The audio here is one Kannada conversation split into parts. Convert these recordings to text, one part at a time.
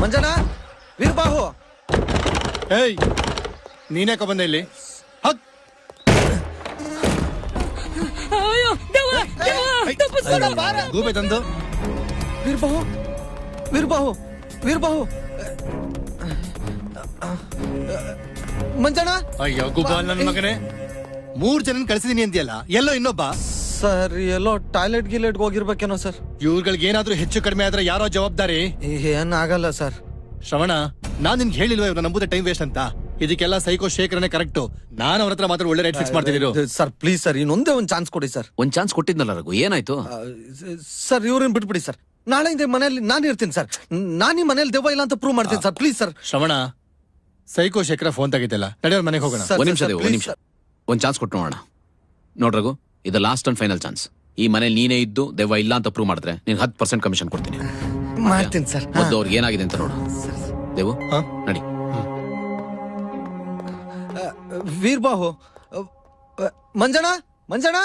ಮಂಜನಾ ವೀರಬಾಹು ಏಯ್ ನೀನ್ಯಾಕ ಬಂದೆ ಇಲ್ಲಿ? ಗೂಬೆ ತಂದು ವೀರಬಾಹು ವೀರಬಾಹು ವೀರಬಾಹು ಮಂಜನಾ. ಅಯ್ಯೋ ಗುಬಾಲ್ ನನ್ನ ಮಗನೇ, 3 ಜನ ಕಳ್ಸಿದೀನಿ ಅಂತೀಯಲ್ಲ, ಎಲ್ಲೋ ಇನ್ನೊಬ್ಬ? ಸರ್ ಎಲ್ಲೋ ಟಾಯ್ಲೆಟ್ ಗಿಲೆಟ್ ಹೋಗಿರ್ಬೇಕೇನೋ ಸರ್. ಇವ್ರುಗಳಿಗೆ ಏನಾದ್ರೂ ಹೆಚ್ಚು ಕಡಿಮೆ ಆದ್ರೆ ಯಾರೋ ಜವಾಬ್ದಾರಿ? ಏನಾಗಲ್ಲ ಸರ್. ಶ್ರವಣ, ನಾನ್ ನಿನ್ಗೆ ಹೇಳಿಲ್ವ ಇವ್ರನ್ನ ನಂಬುದೇ ಟೈಮ್ ವೇಸ್ಟ್ ಅಂತ? ಇದಕ್ಕೆಲ್ಲ ಸೈಕೋ ಶೇಖರನೇ ಕರೆಕ್ಟ್. ನಾನು ಅವ್ರ ಹತ್ರ ಮಾತ್ರ ಒಳ್ಳೆ ರೇಟ್ ಫಿಕ್ಸ್ ಮಾಡ್ತಿದ್ರು. ಸರ್ ಪ್ಲೀಸ್ ಸರ್, ಇನ್ನೊಂದೇ ಒಂದು ಚಾನ್ಸ್ ಕೊಡಿ ಸರ್. ಒಂದ್ ಚಾನ್ಸ್ ಕೊಟ್ಟಿದ್ನಲ್ಲ ರಘು, ಏನಾಯ್ತು? ಸರ್ ಇವ್ರನ್ನ ಬಿಟ್ಬಿಡಿ ಸರ್. ನಾಳೆಯಿಂದ ಮನೇಲಿ ನಾನು ಇರ್ತೀನಿ ಸರ್. ನಾನು ಈ ಮನೇಲಿ ದೆವ್ವ ಇಲ್ಲ ಅಂತ ಪ್ರೂವ್ ಮಾಡ್ತೀನಿ ಸರ್. Please sir. ಶ್ರವಣ, ಸೈಕೋ ಶೇಖರ ಫೋನ್ ತೆಗಿತಿಲ್ಲ, ನಡೆಯೋರ್ ಮನೆಗೆ ಹೋಗೋಣ. ಒಂದ್ ನಿಮಿಷ ಒಂದ್ ಚಾನ್ಸ್ ಕೊಟ್ಟು ನೋಡೋಣ. ನೋಡ್ರಗು, ಇದು ಲಾಸ್ಟ್ ಅಂಡ್ ಫೈನಲ್ ಚಾನ್ಸ್. ಈ ಮನೇಲಿ ನೀನೇ ಇದ್ದು ದೆವ್ವ ಇಲ್ಲ ಅಂತ ಪ್ರೂವ್ ಮಾಡಿದ್ರೆ ನೀನ್ 10% ಕಮಿಷನ್ ಕೊಡ್ತೀನಿ. ಮಾಡ್ತೀನಿ ಸರ್. ಮೊದಲು ಅವ್ರಿಗೆ ಏನಾಗಿದೆ ಅಂತ ನೋಡು. ದೇವು ನಡಿ. ವೀರಬಾಹು, ಮಂಜನಾ ಮಂಜನಾ.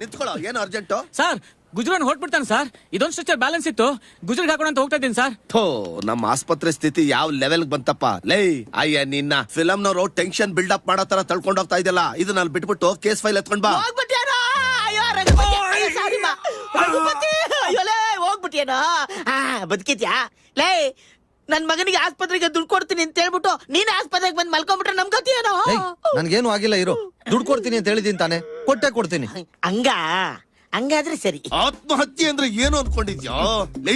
ನಿಂತ್ಕೊಳ್ಳೋ, ಏನು ಅರ್ಜೆಂಟು? ಸರ್ ಗುಜರಾನ್ ಹೊಟ್ಬಿಡ್ತಾನೆ ಸರ್. ಇದೊಂದು ಸ್ಟ್ರಕ್ಚರ್ ಬ್ಯಾಲೆನ್ಸ್ ಇತ್ತು, ಗುಜರಾತ್ ಹಾಕೋಣ ಅಂತ ಹೋಗ್ತಾ ಇದ್ದೀನಿ ಸರ್. ಥೋ, ನಮ್ಮ ಆಸ್ಪತ್ರೆ ಸ್ಥಿತಿ ಯಾವ ಲೆವೆಲ್ ಬಂತಪ್ಪ. ಲೈ ಅಯ್ಯ, ನಿನ್ನ ಫಿಲಂ ನವರು ಟೆನ್ಷನ್ ಬಿಲ್ಡಪ್ ಮಾಡೋ ತರ ತಳ್ಕೊಂಡು ಹೋಗ್ತಾ ಇದೆಯಲ್ಲ, ಇದು ನಾನು ಬಿಟ್ಬಿಟ್ಟು ಕೇಸ್ ಫೈಲ್ ಎತ್ಕೊಂಡ್ ಬಾ. ಹೋಗ್ಬಿಟ್ಟಿಯೇನೋ? ಬದುಕಿದ್ಯಾ? ಲೇ, ನನ್ ಮಗನಿಗೆ ಆಸ್ಪತ್ರೆಗೆ ದುಡ್ಡು ಕೊಡ್ತೀನಿ ಅಂತ ಹೇಳ್ಬಿಟ್ಟು ನೀನ್ ಆಸ್ಪತ್ರೆಗೆ ಬಂದ್ ಮಲ್ಕೊಂಡ್ಬಿಟ್ರೆ ನಮ್ ಗತಿಯೇನೋ? ನನ್ಗೇನು ಆಗಿಲ್ಲ, ಇರೋ ದುಡ್ಡು ಕೊಡ್ತೀನಿ ಅಂತ ಹೇಳಿದೀನಿ ತಾನೆ, ಕೊಟ್ಟೆ ಕೊಡ್ತೀನಿ. ಹಂಗಾದ್ರೆ ಸರಿ. ಆತ್ಮಹತ್ಯೆ ಅಂದ್ರೆ ಏನು ಅನ್ಕೊಂಡಿದ್ಯಾ? ಲೈ,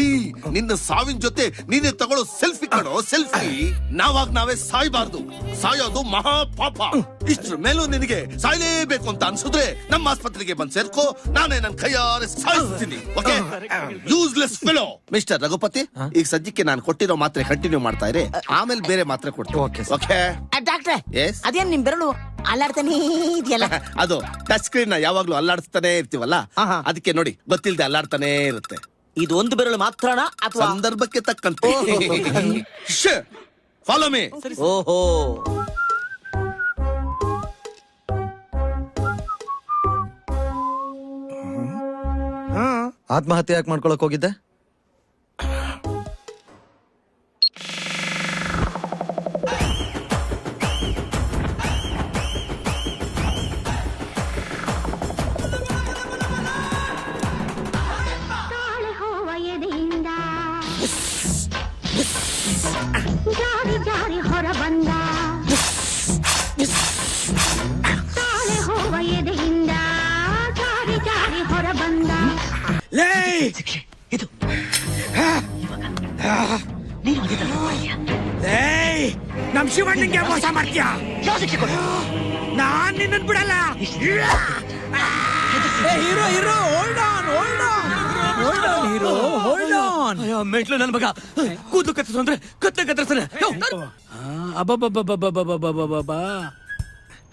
ನಿನ್ನ ಸಾವಿನ ಜೊತೆ ನೀನೇ ತಗೊಳ್ಳೋ ಸೆಲ್ಫಿ ಕಣೋ, ಸೆಲ್ಫಿ. ನಾವೇ ಸಾಯ್ಬಾರ್ದು, ಸಾಯೋದು ಮಹಾ ಪಾಪ. ಇಷ್ಟ್ರ ಮೇಲೂ ನಿನಗೆ ಸಾಯ್ಲೇಬೇಕು ಅಂತ ಅನ್ಸಿದ್ರೆ ನಮ್ಮ ಆಸ್ಪತ್ರೆಗೆ ಬಂದ್ ಸೇರ್ಕೋ, ನಾನೇ ನನ್ ಕೈಯಾರೆ ಸಾಯಿಸ್ತೀನಿ. Okay? Useless fellow. Mister Raghupathi, ಈಗ ಸದ್ಯಕ್ಕೆ ನಾನು ಕೊಟ್ಟಿರೋ ಮಾತ್ರೆ ಕಂಟಿನ್ಯೂ ಮಾಡ್ತಾ ಇರಿ, ಆಮೇಲೆ ಬೇರೆ ಮಾತ್ರೆ ಕೊಡ್ತೀನಿ. ಓಕೆ ಡಾಕ್ಟ್ರೆ? ಎಸ್. ಅದೇನ್ ನಿಮ್ ಬೆರಳು ಅಲ್ಲಾಡ್ತಾನೆ ಇದೆಯಲ್ಲ? ಅದು ಟಚ್ ಸ್ಕ್ರೀನ್ ನ ಯಾವಾಗ್ಲೂ ಅಲ್ಲಾಡಿಸ್ತಾನೆ ಇರ್ತೀವಲ್ಲ, ಅದಕ್ಕೆ ನೋಡಿ ಗೊತ್ತಿಲ್ದೆ ಅಲ್ಲಾಡ್ತಾನೆ ಇರುತ್ತೆ. ಇದು ಒಂದು ಬೆರಳು ಮಾತ್ರನಾ ಅಥವಾ ಸಂದರ್ಭಕ್ಕೆ ತಕ್ಕಂತೆ? Follow me. ಓಹೋ, ಆತ್ಮಹತ್ಯೆ ಯಾಕೆ ಮಾಡ್ಕೊಳಕ್ ಹೋಗಿದ್ದೆ? ಜಾರಿ ಜಾರಿ ಹೊರ ಬಂದ, ತಾಳೆ ಹೋವ ಎದೆಯಿಂದ ಜಾರಿ ಜಾರಿ ಹೊರ ಬಂದ. ಇದು ನಮ್ ಶಿವಣ್ಣಂಗೆ ಮೋಸ ಮಾಡ್ತೀಯ? ನಾನ್ ನಿನ್ನ ಬಿಡಲ್ಲ. Hero hero, hold on hold on hold on hero, hold on. ಮೆಟ್ಲು ನನ್ ಮಗ ಕೂದಲು ಕತ್ತರಿಸು ಅಂದ್ರೆ ಕತ್ತರಿಸ್ತಾನೆ.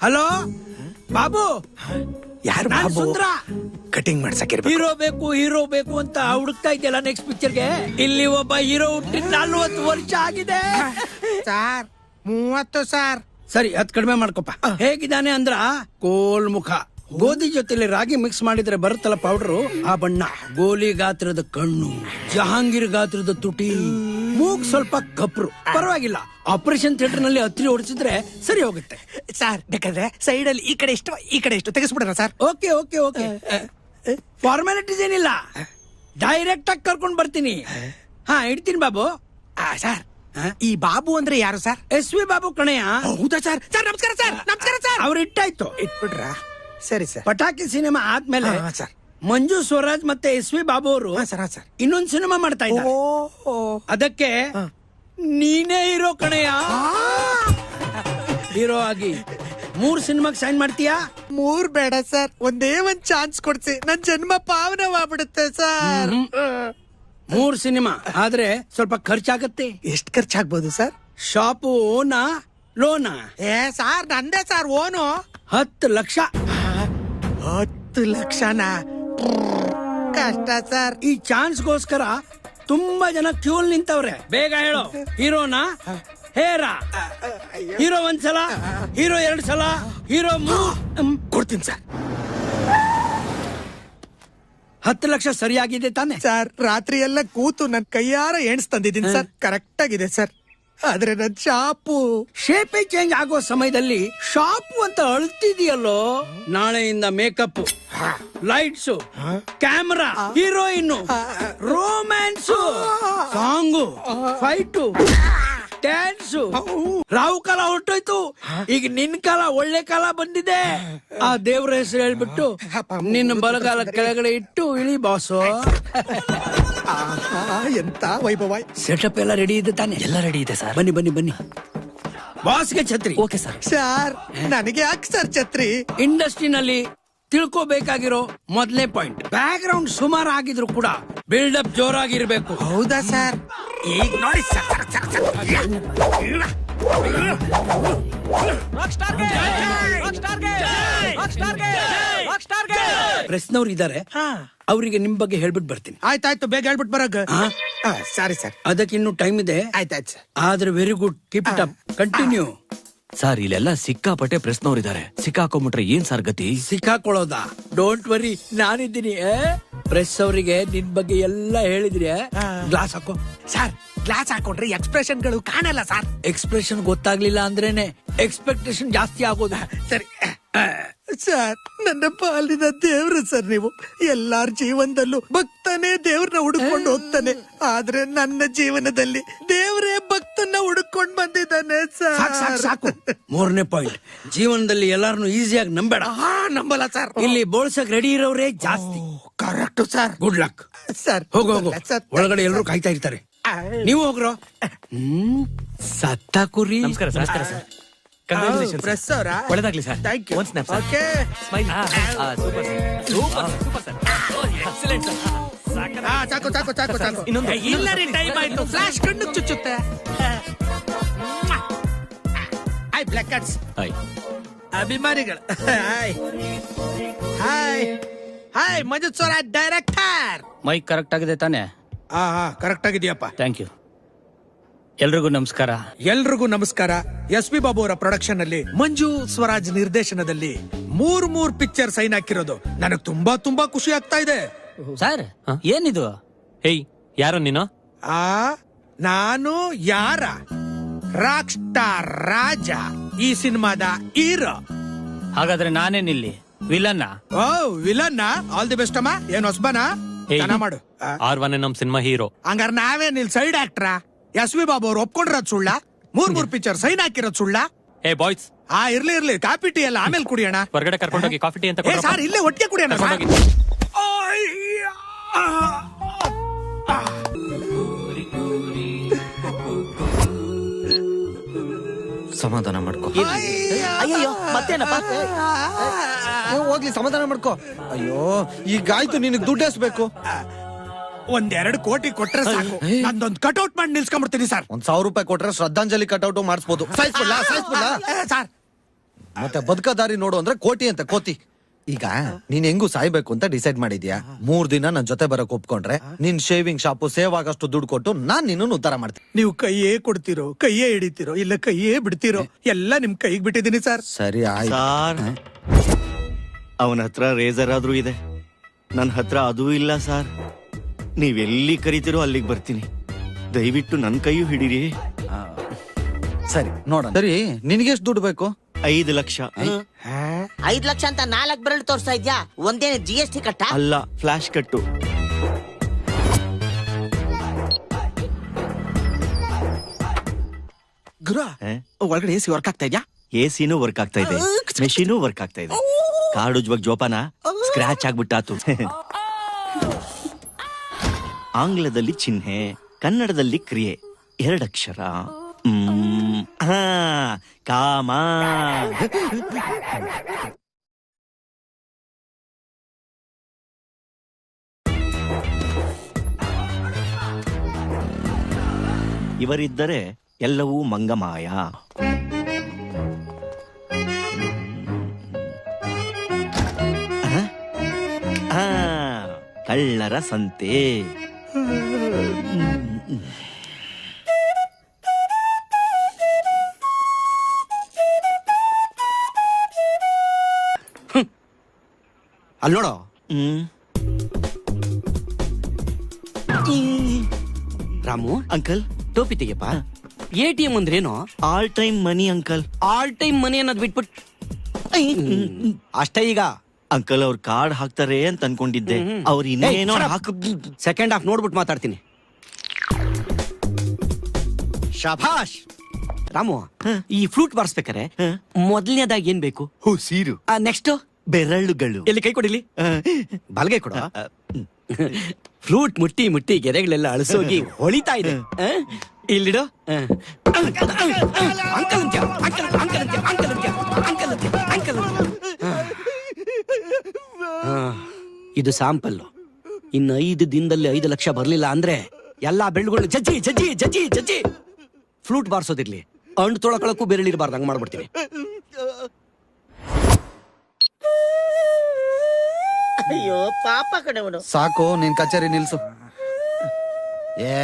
ಹಲೋ ಬಾಬು, ಯಾರು ಸುಂದ್ರ? ಕಟಿಂಗ್ ಮಾಡ್ಸಕ್ಕೆ ಹೀರೋ ಬೇಕು ಅಂತ ಹುಡುಕ್ತಾ ಇದೆಯಲ್ಲ ನೆಕ್ಸ್ಟ್ ಪಿಕ್ಚರ್ಗೆ. ಇಲ್ಲಿ ಒಬ್ಬ ಹೀರೋ ಹುಟ್ಟಿ 40 ವರ್ಷ ಆಗಿದೆ ಸಾರ್. 30 ಸಾರ್. ಸರಿ, ಅದ್ ಕಡಿಮೆ ಮಾಡ್ಕೊಪ್ಪ. ಹೇಗಿದ್ದಾನೆ ಅಂದ್ರ ಕೋಲ್ ಮುಖ, ಗೋಧಿ ಜೊತೆಲಿ ರಾಗಿ ಮಿಕ್ಸ್ ಮಾಡಿದ್ರೆ ಬರುತ್ತಲ್ಲ ಪೌಡರು, ಆ ಬಣ್ಣ, ಗೋಲಿ ಗಾತ್ರದ ಕಣ್ಣು, ಜಹಾಂಗೀರ್ ಗಾತ್ರದ ತುಟಿ, ಮೂಗ್ ಸ್ವಲ್ಪ ಕಪ್ರು. ಪರವಾಗಿಲ್ಲ, ಆಪರೇಷನ್ ಥಿಯೇಟರ್ ನಲ್ಲಿ ಹತ್ರಿ ಓಡಿಸಿದ್ರೆ ಸರಿ ಹೋಗುತ್ತೆ ಸಾರ್. ಬೇಕಾದ್ರೆ ಸೈಡ್ ಅಲ್ಲಿ ಈ ಕಡೆ ಎಷ್ಟು ತೆಗೆಸ್ಬಿಡೋಣ sir? Okay okay okay. Formalities ಏನಿಲ್ಲ, ಡೈರೆಕ್ಟ್ ಆಗಿ ಕರ್ಕೊಂಡ್ ಬರ್ತೀನಿ. ಇಡ್ತೀನಿ ಬಾಬು. ಸರ್, ಈ ಬಾಬು ಅಂದ್ರೆ ಯಾರು ಸರ್? SV ಬಾಬು ಕಣಯ್ಯ. ಹೌದಾ ಸರ್? ಸರ್ ನಮಸ್ಕಾರ ಸರ್. ನಮಸ್ಕಾರ ಸರ್. ಅವ್ರು ಇಟ್ಟಾಯ್ತು. ಇಟ್ಬಿಟ್ರ? ಸರಿ ಸರ್. ಪಟಾಕಿ ಸಿನಿಮಾ ಆದ್ಮೇಲೆ ಸರ್ ಮಂಜು ಸ್ವರಾಜ್ ಮತ್ತೆ SV ಬಾಬು ಅವರು ಇನ್ನೊಂದು ಸಿನಿಮಾ ಮಾಡ್ತಾ ಇದ್ದಾರೆ. ಅದಕ್ಕೆ ನೀನೇ ಹೀರೋ ಕಣಯ್ಯ. ಹೀರೋ ಆಗಿ 3 ಸಿನಿಮಾಗೆ ಸೈನ್ ಮಾಡ್ತೀಯಾ? 3 ಬೇಡ ಸರ್, ಒಂದೇ ಒಂದ್ ಚಾನ್ಸ್ ಕೊಡ್ಸಿ, ನನ್ ಜನ್ಮ ಪಾವನವಾಗ್ಬಿಡುತ್ತೆ ಸರ್. 3 ಸಿನಿಮಾ ಆದ್ರೆ ಸ್ವಲ್ಪ ಖರ್ಚಾಗತ್ತೆ. ಎಷ್ಟು ಖರ್ಚಾಗ್ಬೋದು ಸರ್? ಶಾಪು ಓನಾ ಲೋನಾ? ಸಾರ್ ನಂದೇ ಸರ್ ಓನು. 10 ಲಕ್ಷ. 10 ಲಕ್ಷನಾ? ಕಷ್ಟ ಸರ್. ಈ ಚಾನ್ಸ್ಗೋಸ್ಕರ ತುಂಬಾ ಜನ ಕ್ಯೂಲ್ ನಿಂತವ್ರೆ. ಬೇಗ ಹೇಳು, ಹೀರೋನಾ ಹೇರಾ? ಹೀರೋ ಒಂದ್ಸಲ, ಹೀರೋ 2 ಸಲ, ಹೀರೋ 3. ಕೊಡ್ತೀನಿ ಸರ್. 10 ಲಕ್ಷ ಸರಿಯಾಗಿದೆ ತಾನೆ? ಸರ್ ರಾತ್ರಿ ಎಲ್ಲ ಕೂತು ನನ್ ಕೈಯಾರ ಎಣ್ಸ್ ತಂದಿದ್ದೀನಿ ಸರ್. ಕರೆಕ್ಟ್ ಆಗಿದೆ ಸರ್. ಆದ್ರೆ ನನ್ ಶಾಪು ಶೇಪೇ ಚೇಂಜ್ ಆಗೋ ಸಮಯದಲ್ಲಿ ಶಾಪು ಅಂತ ಅಳ್ತಿದೆಯಲ್ಲೋ. ನಾಳೆಯಿಂದ makeup, lights, camera, heroine, romance, song, fight, dance. ರಾವು ಕಾಲ ಹೊರಟೋಯ್ತು, ಈಗ ನಿನ್ ಕಾಲ, ಒಳ್ಳೆ ಕಾಲ ಬಂದಿದೆ. ಆ ದೇವ್ರ ಹೆಸರು ಹೇಳ್ಬಿಟ್ಟು ನಿನ್ನ ಬಲಗಾಲ ಕೆಳಗಡೆ ಇಟ್ಟು ಇಳಿ ಬಾಸು. ಎಂತ ವೈಭವ. ಸೆಟಪ್ ಎಲ್ಲ ರೆಡಿ ಇದೆ ತಾನೆ? ಎಲ್ಲ ರೆಡಿ ಇದೆ ಸರ್. ಬನ್ನಿ ಬನ್ನಿ ಬನ್ನಿ. ಬಾಸ್ಗೆ ಛತ್ರಿ. Okay sir. ಸರ್ ನನಗೆ ಯಾಕೆ ಸರ್ ಛತ್ರಿ? ಇಂಡಸ್ಟ್ರಿನಲ್ಲಿ ತಿಳ್ಕೋಬೇಕಾಗಿರೋ ಮೊದಲನೇ ಪಾಯಿಂಟ್, ಬ್ಯಾಕ್ ಗ್ರೌಂಡ್ ಸುಮಾರು ಆಗಿದ್ರು ಕೂಡ ಬಿಲ್ಡಪ್ ಜೋರಾಗಿರ್ಬೇಕು. ಹೌದಾ ಸರ್? ಈಗ ನೋಡಿ ಸರ್. ಪ್ರೆಸ್ನವ್ರು ಇದ್ದಾರೆ, ಅವರಿಗೆ ನಿಮ್ ಬಗ್ಗೆ ಹೇಳ್ಬಿಟ್ಟು ಬರ್ತೀನಿ. ಆಯ್ತಾಯ್ತು, ಬೇಗ ಹೇಳ್ಬಿಟ್ಟು ಬರಗ. Sorry sir. ಅದಕ್ಕೆ ಇನ್ನು ಟೈಮ್ ಇದೆ. ಆಯ್ತಾಯ್ತು ಸರ್. ಆದ್ರೆ very good, keep it up, continue. Sir ಇಲ್ಲೆಲ್ಲ ಸಿಕ್ಕಾಪಟ್ಟೆ ಪ್ರೆಸ್ನವ್ರಿದ್ದಾರೆ. ಸಿಕ್ಕಾಕೊಂಡ್ಬಿಟ್ರೆ ಏನ್ ಸರ್ ಗತಿ? ಸಿಕ್ಕಾಕೊಳ್ಳೋದಾ? ಡೋಂಟ್ ವರಿ, ನಾನಿದ್ದೀನಿ. ಪ್ರೆಸ್ ಅವರಿಗೆ ನಿನ್ ಬಗ್ಗೆ ಎಲ್ಲ ಹೇಳಿದ್ರಿ. ಗ್ಲಾಸ್ ಹಾಕೋ ಸರ್. ಗ್ಲಾಸ್ ಹಾಕೊಂಡ್ರೆ ಎಕ್ಸ್ಪ್ರೆಷನ್ ಗಳು ಕಾಣಲ್ಲ ಸರ್. ಎಕ್ಸ್ಪ್ರೆಷನ್ ಗೊತ್ತಾಗ್ಲಿಲ್ಲ ಅಂದ್ರೇನೆ ಎಕ್ಸ್ಪೆಕ್ಟೇಷನ್ ಜಾಸ್ತಿ ಆಗೋದು. ಸರಿ ಸರ್, ನನ್ನ ಪಾಲಿನ ದೇವ್ರು ಸರ್ ನೀವು. ಎಲ್ಲಾರ ಜೀವನದಲ್ಲೂ ಭಕ್ತನೇ ದೇವ್ರನ್ನ ಹುಡುಕೊಂಡು ಹೋಗ್ತಾನೆ. ಆದ್ರೆ ನನ್ನ ಜೀವನದಲ್ಲಿ ದೇವ್ರೇ ಭಕ್ತನ್ನ ಹುಡುಕೊಂಡು ಬಂದಿದ್ದಾನೆ ಸರ್. ಸಾಕು. 3ನೇ ಪಾಯಿಂಟ್, ಜೀವನದಲ್ಲಿ ಎಲ್ಲಾರನ್ನು ಈಸಿಯಾಗಿ ನಂಬೇಡ. ನಂಬಲ್ಲ ಸರ್. ಇಲ್ಲಿ ಬೋಳ್ಸಕ್ ರೆಡಿ ಇರೋರೇ ಜಾಸ್ತಿ. Correct sir. Good luck sir. ಹೋಗು ಹೋಗು, ಒಳಗಡೆ ಎಲ್ಲರೂ ಕಾಯ್ತಾ ಇರ್ತಾರೆ. ನೀವು ಹೋಗ್ರೋ. ಸತ್ತ ಕುರಿ. ನಮಸ್ಕಾರ ಸರ್. ನಮಸ್ಕಾರ ಸರ್. ಪ್ರೆಸ್ ಅವರ ಒಳ್ಳೆದಾಗ್ಲಿ ಸರ್. Thank you. ಒಂದ್ snap sir. Okay. Smile. Super super sir. Excellent sir. ಸಾಕು ಸಾಕು ಸಾಕು ಸಾಕು. ಇನ್ನೊಂದು. ಇಲ್ಲ ರೀ, ಟೈಮ್ ಆಯ್ತು. ಫ್ಲಾಶ್ ಕಣ್ಣು ಚುಚ್ಚುತ್ತೆ. I block cards. ಹಾಯ್ ಅಭಿಮಾನಿಗಳು. Hi hi hi. Manju sir, director. Mike correct ಆಗಿದೆ ತಾನೆ? ಕರೆಕ್ಟ್ ಆಗಿದೆಯಪ್ಪ. Thank you. ಎಲ್ರಿಗೂ ನಮಸ್ಕಾರ. ಎಲ್ರಿಗೂ ನಮಸ್ಕಾರ. SP ಬಾಬು ಅವರ ಪ್ರೊಡಕ್ಷನ್ ಅಲ್ಲಿ ಮಂಜು ಸ್ವರಾಜ್ ನಿರ್ದೇಶನದಲ್ಲಿ 3 ಪಿಕ್ಚರ್ ಸೈನ್ ಹಾಕಿರೋದು ನನಗೆ ತುಂಬಾ ತುಂಬಾ ಖುಷಿ ಆಗ್ತಾ ಇದೆ. ಸರ್ ಏನಿದು? ಹೇಯ್, ಯಾರು ನೀನು? ನಾನು ಯಾರ? ರಾಕ್ ಸ್ಟಾರ್ ರಾಜ, ಈ ಸಿನಿಮಾದ ಹೀರೋ. ಹಾಗಾದ್ರೆ ನಾನೇನಿಲ್ಲಿ ವಿಲನ್ನ? ಓ ವಿಲನ್. ಆಲ್ ದಿ ಬೆಸ್ಟ್ ಅಮ್ಮ. ಏನ್ ಹೊಸಬನಾ? ಚೆನ್ನಾಗ್ ಮಾಡು. R1 ನಮ್ ಸಿನಿಮಾ ಹೀರೋ. ಹಂಗಾರ ನಾವೇನ್ ಇಲ್ಲಿ ಸೈಡ್ ಆಕ್ಟ್ರಾ? SP ಬಾಬು ಅವ್ರು ಒಪ್ಕೊಂಡಿರೋದ್ ಸುಳ್ಳ? 3 ಪಿಕ್ಚರ್ ಸೈನ್ ಹಾಕಿರೋದ್ ಸುಳ್ಳ? ಏ ಬಾಯ್ಸ್, ಇರ್ಲಿ ಇರ್ಲಿ, ಕಾಫಿ ಟೀ ಎಲ್ಲ ಆಮೇಲೆ ಕುಡಿಯೋಣ. ಹೊರಗಡೆ ಕರ್ಕೊಂಡೋಗಿ ಕಾಫಿ ಟೀ ಅಂತ ಏ ಸಾರ್, ಇಲ್ಲೇ ಒಟ್ಟಿಗೆ ಕುಡಿಯೋಣ ಸಾರ್. ಸಮಾಧಾನ ಮಾಡ್ಕೋ. ಅಯ್ಯೋ ಮತ್ತೇನಪ್ಪ? ಹೋಗ್ಲಿ, ಸಮಾಧಾನ ಮಾಡ್ಕೋ. ಅಯ್ಯೋ, ಈಗಾಯ್ತು, ನಿನಗ್ ದುಡ್ಡು ಎಸ್ಬೇಕು. 1-2 ಕೋಟಿ ಕೊಟ್ರೆ ಸಾಕು. ನಂದೊಂದು ಕಟ್ಔಟ್ ಮಾಡಿ ನಿಲ್ಸ್ಕೊಂಡ್ಬಿಡ್ತೀನಿ ಸರ್. 1,000 ರೂಪಾಯಿ ಕೊಟ್ರೆ ಶ್ರದ್ಧಾಂಜಲಿ ಕಟ್ಔಟ್ ಮಾಡಿಸ್ಬೋದು. ಸರ್ ಮತ್ತೆ ಬದುಕದಾರಿ ನೋಡು ಅಂದ್ರೆ ಕೋಟಿ ಅಂತ ಕೋತಿ. ಈಗ ನೀನ್ ಹೆಂಗು ಸಾಯ್ಬೇಕು ಅಂತ ಡಿಸೈಡ್ ಮಾಡಿದ್ಯಾ. 3 ದಿನ ನನ್ ಜೊತೆ ಬರಕ್ ಒಪ್ಕೊಂಡ್ರೆ ನಿನ್ ಶೇವಿಂಗ್ ಶಾಪು ಸೇವ್ ಆಗಷ್ಟು ದುಡ್ಡು ಕೊಟ್ಟು ನಾನ್ ನಿನ್ನ ಉದ್ಧಾರ ಮಾಡ್ತೀನಿ. ನೀವು ಕೈಯೇ ಕೊಡ್ತಿರೋ, ಕೈಯೇ ಹಿಡಿತಿರೋ, ಇಲ್ಲ ಕೈಯೇ ಬಿಡ್ತಿರೋ, ಎಲ್ಲ ನಿಮ್ ಕೈಗೆ ಬಿಟ್ಟಿದ್ದೀನಿ ಸರ್. ಸರಿ ಆಯ್ತು. ಸಾರ್, ಅವನ ಹತ್ರ ರೇಸರ್ ಆದ್ರೂ ಇದೆ, ನನ್ನ ಹತ್ರ ಅದೂ ಇಲ್ಲ ಸಾರ್. ನೀವೆಲ್ಲಿ ಕರಿತೀರೋ ಅಲ್ಲಿಗೆ ಬರ್ತೀನಿ. ದಯವಿಟ್ಟು ನನ್ ಕೈಯೂ ಹಿಡೀರಿ. ಸರಿ ನೋಡೋಣ. ಸರಿ, ನಿನ್ಗೆ ಎಷ್ಟು ದುಡ್ಡು ಬೇಕು? 5 ಲಕ್ಷ. 5 ಲಕ್ಷ ಅಂತ 4 ಬೆರಳು ತೋರಿಸ್ತಾ ಇದ್ಯಾ? ಒಂದೇನು GST ಕಟ್ಟ? ಅಲ್ಲ, ಫ್ಲಾಶ್ ಕಟ್ಟು. ಗುರು, ಒಳಗಡೆ AC ವರ್ಕ್ ಆಗ್ತಾ ಇದ್ಯಾ? AC ನೂ ವರ್ಕ್ ಆಗ್ತಾ ಇದೆ, ಮೆಷಿನೂ ವರ್ಕ್ ಆಗ್ತಾ ಇದೆ. ಕಾರ್ಡ್ ಉಜ್ವಾಗ ಜೋಪಾನ ಸ್ಕ್ರಾಚ್ ಆಗ್ಬಿಟ್ಟಾತು. ಆಂಗ್ಲದಲ್ಲಿ ಚಿಹ್ನೆ, ಕನ್ನಡದಲ್ಲಿ ಕ್ರಿಯೆ, 2 ಅಕ್ಷರ. ಕಾಮ. ಇವರಿದ್ದರೆ ಎಲ್ಲವೂ ಮಂಗಮಾಯ. ಕಳ್ಳರ ಸಂತೆ. ಅಲ್ಲಿ ನೋಡೋ. ರಾಮು, ಅಂಕಲ್, ಟೋಪಿ ತೆಗೆಯಪ್ಪ. ATM ಅಂದ್ರೇನು? All time money uncle. All time money ಅನ್ನೋದು ಬಿಟ್ಬಿಟ್ಟು ಅಷ್ಟೇ ಈಗ. ಅಂಕಲ್ ಅವ್ರ ಕಾರ್ಡ್ ಹಾಕ್ತಾರೆ ಅಂತ ಅನ್ಕೊಂಡಿದ್ದೆ. ಅವ್ರು ಇನ್ನೇನೋ ಸೆಕೆಂಡ್ ಹಾಫ್ ನೋಡ್ಬಿಟ್ಟು ಮಾತಾಡ್ತೀನಿ. ಶಭಾಷ್. ರಾಮು, ಈ ಫ್ಲೂಟ್ ಬಾರಿಸ್ಬೇಕಾರೆ ಮೊದಲನೇದಾಗಿ ಏನ್ ಬೇಕು? ಸೀರು. ನೆಕ್ಸ್ಟ್ ಬೆರಳುಗಳು. ಎಲ್ಲಿ ಕೈ ಕೊಡಿಲಿ? ಬಲಗೈ ಕೊಡ. ಫ್ಲೂಟ್ ಮುಟ್ಟಿ ಮುಟ್ಟಿ ಗೆರೆಗಳೆಲ್ಲ ಅಳಸೋಗಿ ಹೊಳಿತಾ ಇದೆ. ಇಲ್ಲಿಡು. ಅಂಕಲ್ ಅಂತ್ಯ, ಅಂಕಲ್ ಅಂಕಲ್ ಅಂತ್ಯ, ಅಂಕಲ್ ಅಂತ್ಯ, ಅಂಕಲ್ ಅಂತ್ಯ, ಅಂಕಲ್ ಅಂತ್ಯ. ಇದು ಸ್ಯಾಂಪಲ್. ಇನ್ನು 5 ದಿನದಲ್ಲಿ 5 ಲಕ್ಷ ಬರ್ಲಿಲ್ಲ ಅಂದ್ರೆ ಎಲ್ಲಾ ಬೆಳ್ಳುಗಳು ಜಜ್ಜಿ ಜಜ್ಜಿ ಜಜ್ಜಿ ಜಜ್ಜಿ. ಫ್ಲೂಟ್ ಬಾರಿಸೋದಿರ್ಲಿ, ಹಣ್ಣು ತೊಳಕೊಳಕ್ಕೂ ಬೆರಳಿರಬಾರ್ದು, ಹಂಗ್ ಮಾಡ್ಬಿಡ್ತೀನಿ. ಅಯ್ಯೋ ಪಾಪ ಕಣವನು. ಸಾಕು, ನಿನ್ ಕಚೇರಿ ನಿಲ್ಸು. ಏ